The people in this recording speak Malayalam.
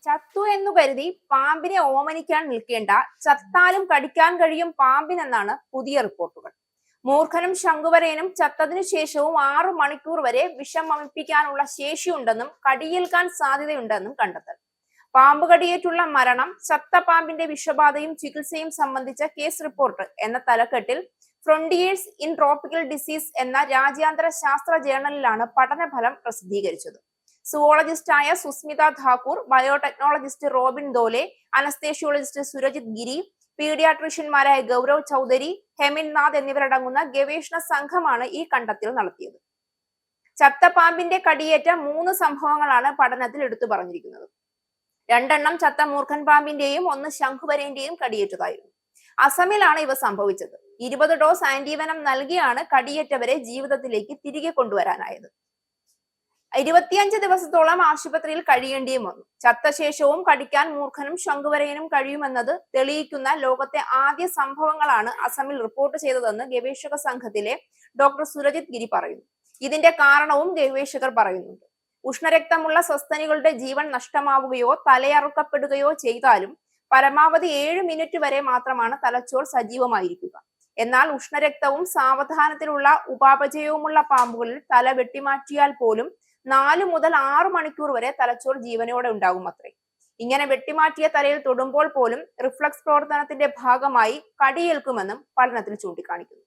ചത്തു എന്നു കരുതി പാമ്പിനെ ഓമനിക്കാൻ നിൽക്കേണ്ട, ചത്താലും കടിക്കാൻ കഴിയും പാമ്പിനെന്നാണ് പുതിയ റിപ്പോർട്ടുകൾ. മൂർഖനും ശംഖുവരയനും ചത്തതിനു ശേഷവും 6 മണിക്കൂർ വരെ വിഷം വമിപ്പിക്കാനുള്ള ശേഷിയുണ്ടെന്നും കടിയേൽക്കാൻ സാധ്യതയുണ്ടെന്നും കണ്ടെത്തൽ. പാമ്പ് കടിയേറ്റുള്ള മരണം, ചത്ത പാമ്പിന്റെ വിഷബാധയും ചികിത്സയും സംബന്ധിച്ച കേസ് റിപ്പോർട്ട് എന്ന തലക്കെട്ടിൽ ഫ്രോണ്ടിയേഴ്സ് ഇൻ ട്രോപ്പിക്കൽ ഡിസീസ് എന്ന രാജ്യാന്തര ശാസ്ത്ര ജേണലിലാണ് പഠനഫലം പ്രസിദ്ധീകരിച്ചത്. സുവോളജിസ്റ്റായ Sushmita Thakur, biotechnologist Robin ദോലെ, anaesthesiologist സുരജിത് ഗിരി, പീഡിയാട്രീഷ്യന്മാരായ ഗൗരവ് ചൗധരി, ഹെമിൻ നാഥ് എന്നിവരടങ്ങുന്ന ഗവേഷണ സംഘമാണ് ഈ കണ്ടെത്തൽ നടത്തിയത്. ചത്ത പാമ്പിന്റെ കടിയേറ്റ 3 സംഭവങ്ങളാണ് പഠനത്തിൽ എടുത്തു പറഞ്ഞിരിക്കുന്നത്. 2 ചത്ത മൂർഖൻ പാമ്പിന്റെയും 1 ശംഖുവരന്റെയും കടിയേറ്റതായിരുന്നു. അസമിലാണ് ഇവ സംഭവിച്ചത്. 20 ഡോസ് ആന്റിവനം നൽകിയാണ് കടിയേറ്റവരെ ജീവിതത്തിലേക്ക് തിരികെ കൊണ്ടുവരാനായത്. 25 ദിവസത്തോളം ആശുപത്രിയിൽ കഴിയേണ്ടിയും വന്നു. ചത്ത ശേഷവും കടിക്കാൻ മൂർഖനും ശംഖുവരയനും കഴിയുമെന്നത് തെളിയിക്കുന്ന ലോകത്തെ ആദ്യ സംഭവങ്ങളാണ് അസമിൽ റിപ്പോർട്ട് ചെയ്തതെന്ന് ഗവേഷക സംഘത്തിലെ ഡോക്ടർ സുരജിത് ഗിരി പറയുന്നു. ഇതിന്റെ കാരണവും ഗവേഷകർ പറയുന്നുണ്ട്. ഉഷ്ണരക്തമുള്ള സസ്തനികളുടെ ജീവൻ നഷ്ടമാവുകയോ തലയറുക്കപ്പെടുകയോ ചെയ്താലും പരമാവധി 7 മിനിറ്റ് വരെ മാത്രമാണ് തലച്ചോർ സജീവമായിരിക്കുക. എന്നാൽ ഉഷ്ണരക്തവും സാവധാനത്തിലുള്ള ഉപാപചയവുമുള്ള പാമ്പുകളിൽ തല വെട്ടിമാറ്റിയാൽ പോലും 4 മുതൽ 6 മണിക്കൂർ വരെ തലച്ചോർ ജീവനോടെ ഉണ്ടാകും അത്രേ. ഇങ്ങനെ വെട്ടിമാറ്റിയ തലയിൽ തൊടുമ്പോൾ പോലും റിഫ്ലക്സ് പ്രവർത്തനത്തിന്റെ ഭാഗമായി കടിയേൽക്കുമെന്നും പഠനത്തിൽ ചൂണ്ടിക്കാണിക്കുന്നു.